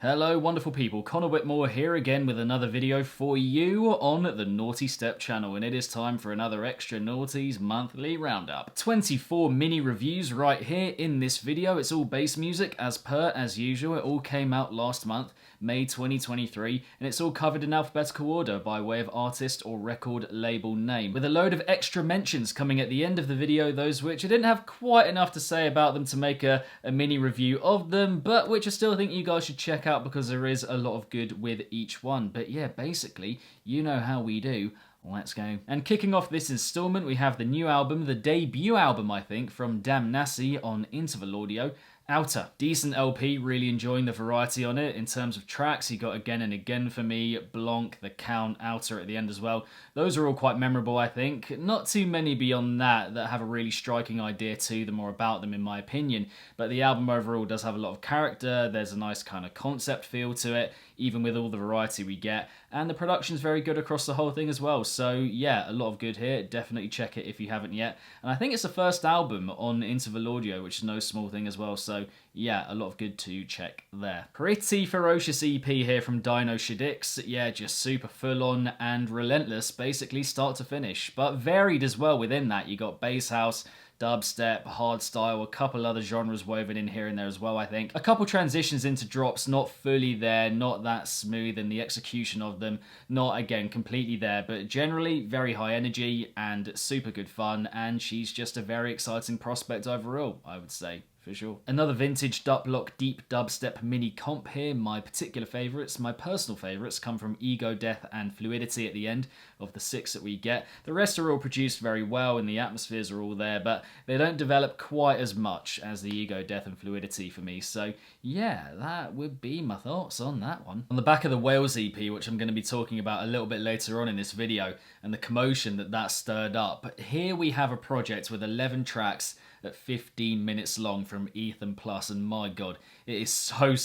Hello wonderful people, Connor Whitmore here again with another video for you on the Nawtystep channel, and it is time for another extra Nawties monthly roundup. 24 mini reviews right here in this video. It's all bass music as usual. It all came out last month, May 2023, and it's all covered in alphabetical order by way of artist or record label name, with a load of extra mentions coming at the end of the video, those which I didn't have quite enough to say about them to make a mini review of them, but which I still think you guys should check out because there is a lot of good with each one. But yeah, basically, you know how we do. Let's go. And kicking off this installment, we have the new album, the debut album, I think, from Damnasie on Interval Audio, Outer. Decent LP, really enjoying the variety on it. In terms of tracks, you got Again and Again for me, Blanc, The Count, Outer at the end as well. Those are all quite memorable, I think. Not too many beyond that have a really striking idea to them or about them, in my opinion. But the album overall does have a lot of character. There's a nice kind of concept feel to it, even with all the variety we get. And the production's very good across the whole thing as well. So yeah, a lot of good here. Definitely check it if you haven't yet. And I think it's the first album on Interval Audio, which is no small thing as well. So yeah, a lot of good to check there. Pretty ferocious EP here from Dino Shadix. Yeah, just super full on and relentless, basically start to finish. But varied as well within that. You got bass house, dubstep, hardstyle, a couple other genres woven in here and there as well, I think. A couple transitions into drops, not fully there, not that smooth in the execution of them, not, again, completely there, but generally very high energy and super good fun, and she's just a very exciting prospect overall, I would say. For sure. Another vintage DUPLOC deep dubstep mini comp here. My particular favourites, my personal favourites, come from Ego, Death and Fluidity at the end of the 6 that we get. The rest are all produced very well and the atmospheres are all there, but they don't develop quite as much as the Ego, Death and Fluidity for me. So yeah, that would be my thoughts on that one. On the back of the Wales EP, which I'm going to be talking about a little bit later on in this video, and the commotion that stirred up, here we have a project with 11 tracks at 15 minutes long from Ethanplus, and my god, it is so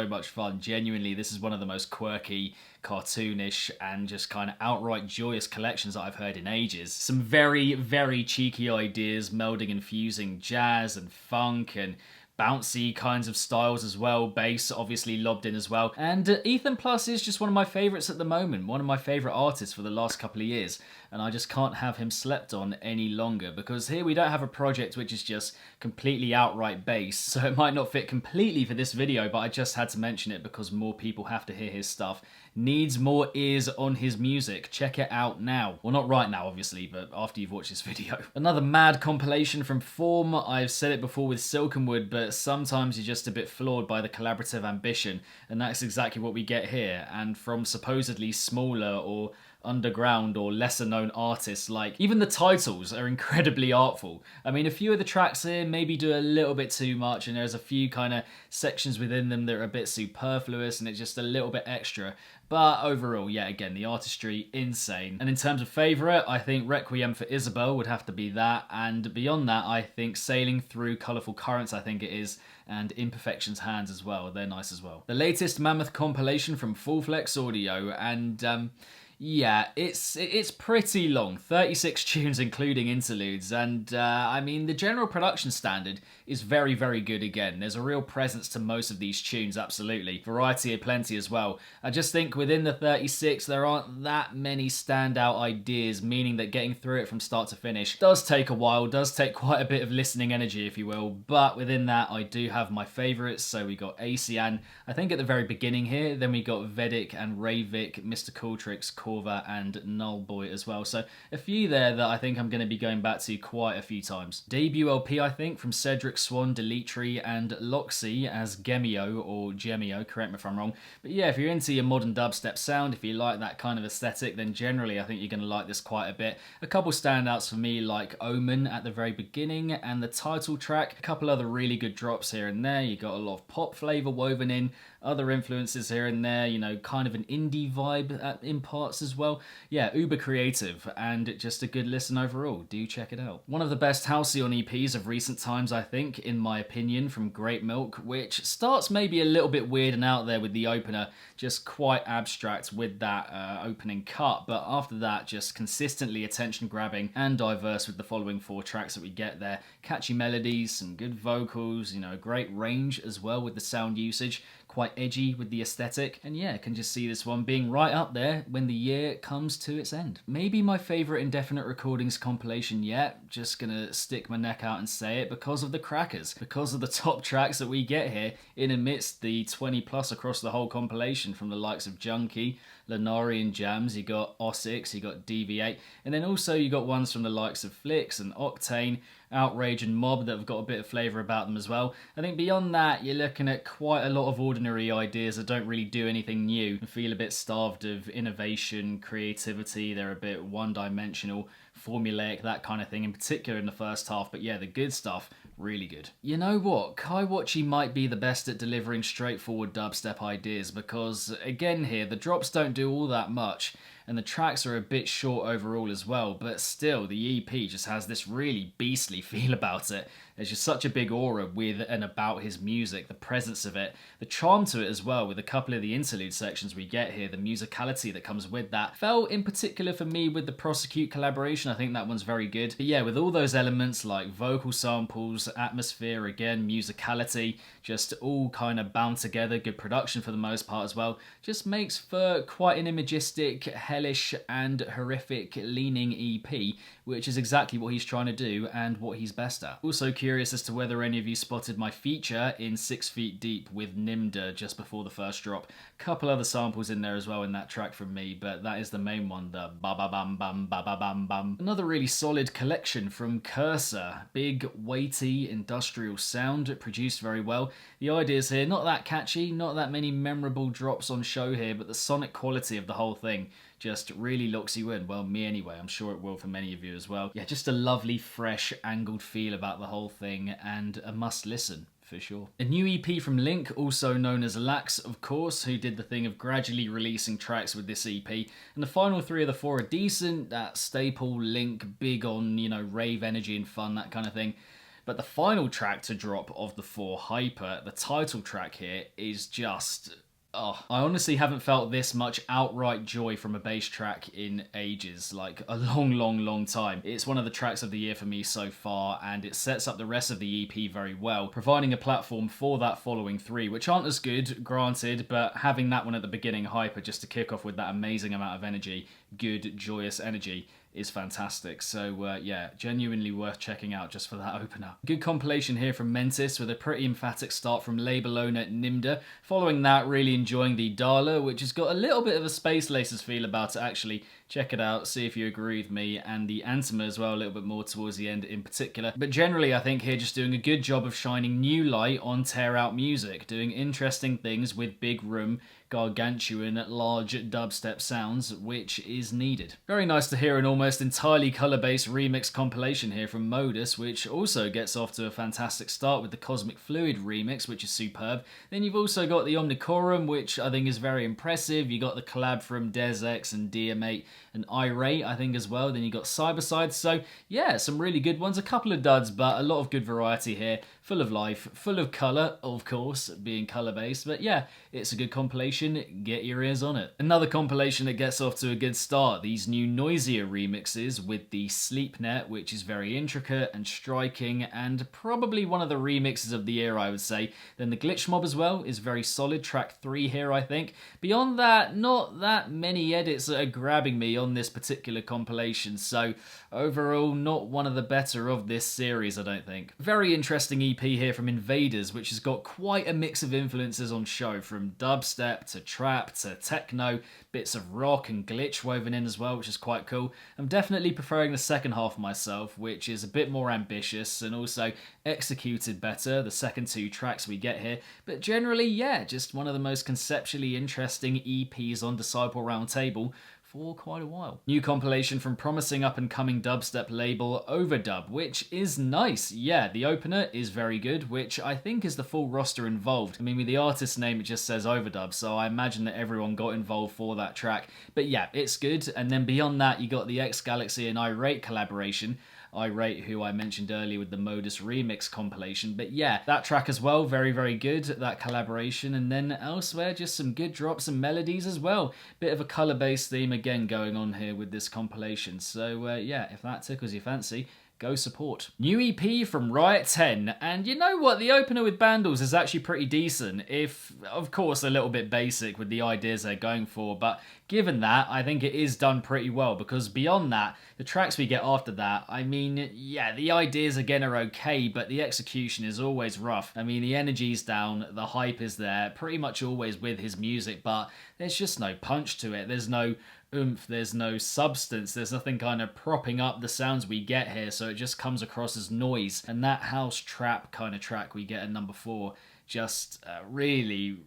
much fun. Genuinely, this is one of the most quirky, cartoonish, and just kind of outright joyous collections that I've heard in ages. Some very cheeky ideas, melding and fusing jazz and funk and bouncy kinds of styles as well, bass obviously lobbed in as well. And Ethanplus is just one of my favourites at the moment, one of my favourite artists for the last couple of years, and I just can't have him slept on any longer, because here we don't have a project which is just completely outright bass, so it might not fit completely for this video, but I just had to mention it because more people have to hear his stuff. Needs more ears on his music. Check it out now. Well, not right now, obviously, but after you've watched this video. Another mad compilation from Form. I've said it before with Silkenwood, but sometimes you're just a bit flawed by the collaborative ambition, and that's exactly what we get here. And from supposedly smaller or underground or lesser known artists, like, even the titles are incredibly artful. I mean, a few of the tracks here maybe do a little bit too much, and there's a few kind of sections within them that are a bit superfluous and it's just a little bit extra. But overall, yeah, again, the artistry, insane. And in terms of favourite, I think Requiem for Isabel would have to be that, and beyond that, I think Sailing Through Colourful Currents, I think it is, and Imperfection's Hands as well. They're nice as well. The latest Mammoth compilation from Full Flex Audio, and yeah, it's pretty long, 36 tunes including interludes, and I mean, the general production standard is very good again. There's a real presence to most of these tunes, absolutely. Variety aplenty as well. I just think within the 36 there aren't that many standout ideas, meaning that getting through it from start to finish does take a while, does take quite a bit of listening energy, if you will, but within that I do have my favourites. So we got Asian, I think at the very beginning here, then we got Vedic and Ravik, Mr. Cooltrix, Corva and Nullboy as well. So a few there that I think I'm going to be going back to quite a few times. Debut LP, I think, from Cedric Swan, Deletry and Loxy as Gemeo, or Gemeo, correct me if I'm wrong. But yeah, if you're into your modern dubstep sound, if you like that kind of aesthetic, then generally I think you're going to like this quite a bit. A couple standouts for me, like Omen at the very beginning and the title track. A couple other really good drops here and there. You got a lot of pop flavour woven in, other influences here and there, you know, kind of an indie vibe in parts as well. Yeah, uber creative and just a good listen overall. Do check it out. One of the best Halcyon EPs of recent times, I think, in my opinion, from Grape Milk, which starts maybe a little bit weird and out there with the opener, just quite abstract with that opening cut, but after that, just consistently attention-grabbing and diverse with the following 4 tracks that we get there. Catchy melodies, some good vocals, you know, great range as well with the sound usage. quite edgy with the aesthetic, and yeah, can just see this one being right up there when the year comes to its end. Maybe my favourite Indefinite Recordings compilation yet, just gonna stick my neck out and say it, because of the crackers, because of the top tracks that we get here in amidst the 20 plus across the whole compilation, from the likes of Junkie, Lanarian Jams, you got Ossix, you got DV8, and then also you got ones from the likes of Flix and Octane, Outrage and Mob that have got a bit of flavour about them as well. I think beyond that, you're looking at quite a lot of ordinary ideas that don't really do anything new and feel a bit starved of innovation, creativity. They're a bit one-dimensional, formulaic, that kind of thing, in particular in the first half. But yeah, the good stuff, really good. You know what? Kai Wachi might be the best at delivering straightforward dubstep ideas, because again here, the drops don't do all that much, and the tracks are a bit short overall as well, but still, the EP just has this really beastly feel about it. There's just such a big aura with and about his music, the presence of it, the charm to it as well, with a couple of the interlude sections we get here, the musicality that comes with that. Felt in particular for me with the Prosecute collaboration, I think that one's very good. But yeah, with all those elements like vocal samples, atmosphere, again, musicality, just all kind of bound together, good production for the most part as well, just makes for quite an imagistic, hellish and horrific leaning EP, which is exactly what he's trying to do and what he's best at. Also curious as to whether any of you spotted my feature in 6 Feet Deep with NVADRZ just before the first drop. Couple other samples in there as well in that track from me, but that is the main one, the ba-ba-bam-bam, ba-ba-bam-bam. Another really solid collection from Kursa. Big, weighty, industrial sound, produced very well. The ideas here, not that catchy, not that many memorable drops on show here, but the sonic quality of the whole thing just really locks you in. Well, me anyway, I'm sure it will for many of you as well. Yeah, just a lovely, fresh, angled feel about the whole thing, and a must listen for sure. A new EP from Link, also known as Lax, of course, who did the thing of gradually releasing tracks with this EP, and the final 3 of the 4 are decent, that staple Link, big on, you know, rave energy and fun, that kind of thing. But the final track to drop of the 4, Hyper, the title track here, is just... oh, I honestly haven't felt this much outright joy from a bass track in ages, like a long time. It's one of the tracks of the year for me so far, and it sets up the rest of the EP very well, providing a platform for that following 3, which aren't as good, granted, but having that one at the beginning, Hyper, just to kick off with that amazing amount of energy, good, joyous energy, is fantastic. So yeah, genuinely worth checking out just for that opener. Good compilation here from MENTIS with a pretty emphatic start from label owner NVADRZ. Following that, really enjoying the Dala, which has got a little bit of a Space Laces feel about it actually. Check it out, see if you agree with me, and the Antima as well, a little bit more towards the end in particular. But generally, I think here just doing a good job of shining new light on tear out music, doing interesting things with big room, gargantuan, large dubstep sounds, which is needed. Very nice to hear an almost entirely colour-based remix compilation here from Modus, which also gets off to a fantastic start with the Cosmic Fluid remix, which is superb. Then you've also got the Omnicorum, which I think is very impressive. You got the collab from DezX and DM8 and Irate, I think, as well. Then you got Cyberside. So yeah, some really good ones. A couple of duds, but a lot of good variety here. Full of life, full of colour, of course, being colour-based. But yeah, it's a good compilation. Get your ears on it. Another compilation that gets off to a good start. These new Noisia remixes with the SleepNet, which is very intricate and striking, and probably one of the remixes of the year, I would say. Then the Glitch Mob as well is very solid. Track 3 here, I think. Beyond that, not that many edits that are grabbing me on this particular compilation. So overall, not one of the better of this series, I don't think. Very interesting EP here from NVADRZ, which has got quite a mix of influences on show, from dubstep to trap to techno, bits of rock and glitch woven in as well, which is quite cool. I'm definitely preferring the second half myself, which is a bit more ambitious and also executed better, the second 2 tracks we get here. But generally, yeah, just one of the most conceptually interesting EPs on Disciple Roundtable for quite a while. New compilation from promising up-and-coming dubstep label OVRDUB, which is nice. Yeah, the opener is very good, which I think is the full roster involved. I mean, with the artist's name, it just says OVRDUB, so I imagine that everyone got involved for that track. But yeah, it's good. And then beyond that, you got the X-Galaxy and Irate collaboration. Irate, who I mentioned earlier with the Modus remix compilation. But yeah, that track as well, very, very good, that collaboration. And then elsewhere, just some good drops and melodies as well. Bit of a colour-based theme again going on here with this compilation. So yeah, if that tickles your fancy, go support. New EP from Riot Ten, and you know what, the opener with Bandles is actually pretty decent, if of course a little bit basic with the ideas they're going for, but given that, I think it is done pretty well, because beyond that, the tracks we get after that, I mean, yeah, the ideas again are okay, but the execution is always rough. I mean, the energy's down, the hype is there, pretty much always with his music, but there's just no punch to it. There's no oomph, there's no substance, there's nothing kind of propping up the sounds we get here, so it just comes across as noise. And that house trap kind of track we get at number 4, just really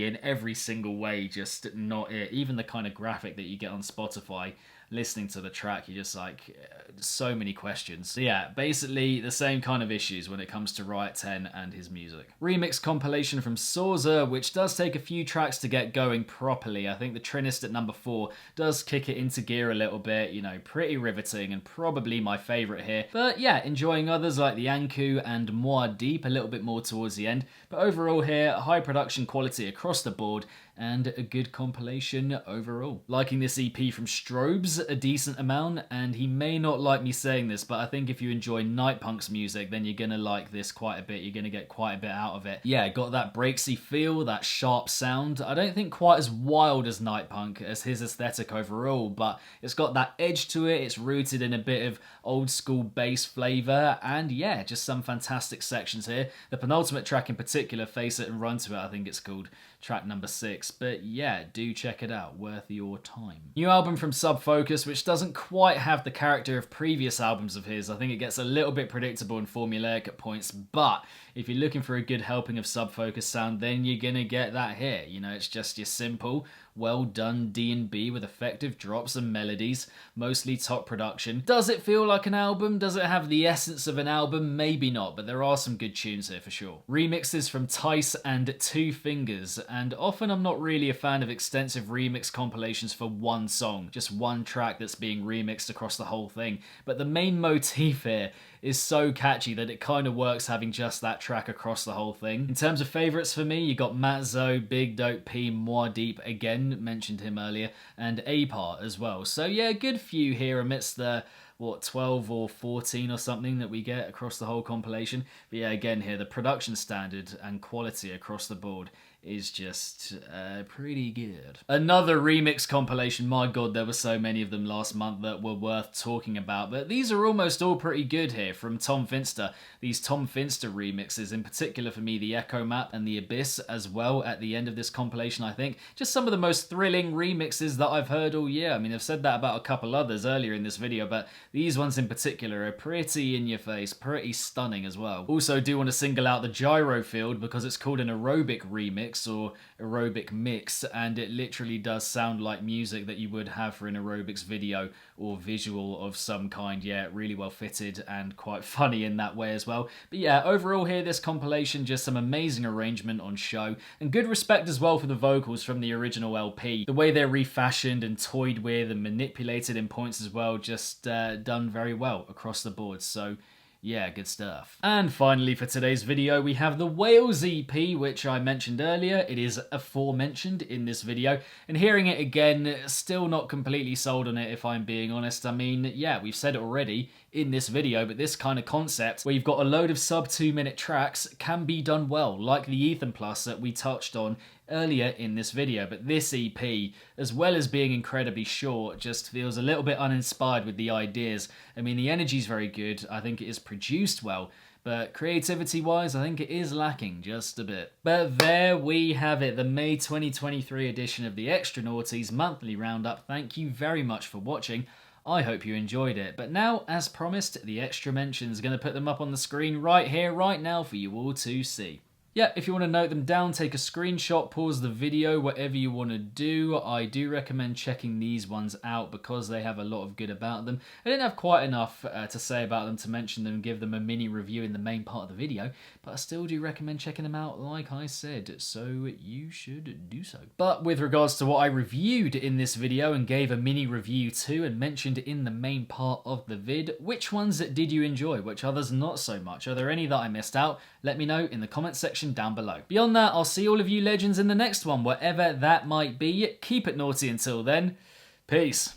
in every single way, just not it. Even the kind of graphic that you get on Spotify, listening to the track, you're just like, so many questions. So yeah, basically the same kind of issues when it comes to Riot 10 and his music. Remix compilation from Sorza, which does take a few tracks to get going properly. I think the Trinist at number 4 does kick it into gear a little bit, you know, pretty riveting and probably my favourite here. But yeah, enjoying others like the Anku and Deep a little bit more towards the end. But overall here, high production quality across the board and a good compilation overall. Liking this EP from Strobes a decent amount, and he may not like me saying this, but I think if you enjoy Nightpunk's music, then you're gonna like this quite a bit. You're gonna get quite a bit out of it. Yeah, got that breaksy feel, that sharp sound. I don't think quite as wild as Nightpunk as his aesthetic overall, but it's got that edge to it. It's rooted in a bit of old school bass flavour, and yeah, just some fantastic sections here. The penultimate track in particular, Face It and Run To It, I think it's called, track number 6. But yeah, do check it out, worth your time. New album from Sub Focus, which doesn't quite have the character of previous albums of his. I think it gets a little bit predictable and formulaic at points, but if you're looking for a good helping of Sub Focus sound, then you're gonna get that here. You know, it's just your simple, well done D&B with effective drops and melodies, mostly top production. Does it feel like an album? Does it have the essence of an album? Maybe not, but there are some good tunes here for sure. Remixes from Tice and Two Fingers, and often I'm not really a fan of extensive remix compilations for one song, just one track that's being remixed across the whole thing, but the main motif here is so catchy that it kind of works having just that track across the whole thing. In terms of favourites for me, you got Matzo, Big Dope P, Deep, again, mentioned him earlier, and Apar as well. So yeah, a good few here amidst the, what, 12 or 14 or something that we get across the whole compilation. But yeah, again here, the production standard and quality across the board is just pretty good. Another remix compilation, my god, there were so many of them last month that were worth talking about, but these are almost all pretty good here from Tom Finster. These Tom Finster remixes, in particular for me, the Echo Map and the Abyss as well at the end of this compilation, I think. Just some of the most thrilling remixes that I've heard all year. I mean, I've said that about a couple others earlier in this video, but these ones in particular are pretty in your face, pretty stunning as well. Also do want to single out the Gyro Field because it's called an aerobic remix or aerobic mix, and it literally does sound like music that you would have for an aerobics video or visual of some kind. Yeah, really well fitted and quite funny in that way as well. But yeah, overall here, this compilation, just some amazing arrangement on show, and good respect as well for the vocals from the original LP. The way they're refashioned and toyed with and manipulated in points as well, just done very well across the board. So yeah, good stuff. And finally for today's video, we have the Wales EP, which I mentioned earlier. It is aforementioned in this video, and hearing it again, still not completely sold on it if I'm being honest. I mean, yeah, we've said it already in this video, but this kind of concept where you've got a load of sub 2-minute tracks can be done well, like the Ethanplus that we touched on earlier in this video. But this EP, as well as being incredibly short, just feels a little bit uninspired with the ideas. I mean, the energy's very good, I think it is produced well, but creativity-wise, I think it is lacking just a bit. But there we have it, the May 2023 edition of the Extra Naughties Monthly Roundup. Thank you very much for watching. I hope you enjoyed it. But now, as promised, the extra mentions, going to put them up on the screen right here, right now for you all to see. Yeah, if you want to note them down, take a screenshot, pause the video, whatever you want to do. I do recommend checking these ones out because they have a lot of good about them. I didn't have quite enough to say about them to mention them and give them a mini review in the main part of the video, but I still do recommend checking them out like I said, so you should do so. But with regards to what I reviewed in this video and gave a mini review to and mentioned in the main part of the vid, which ones did you enjoy, which others not so much? Are there any that I missed out? Let me know in the comment section down below. Beyond that, I'll see all of you legends in the next one, whatever that might be. Keep it naughty until then. Peace.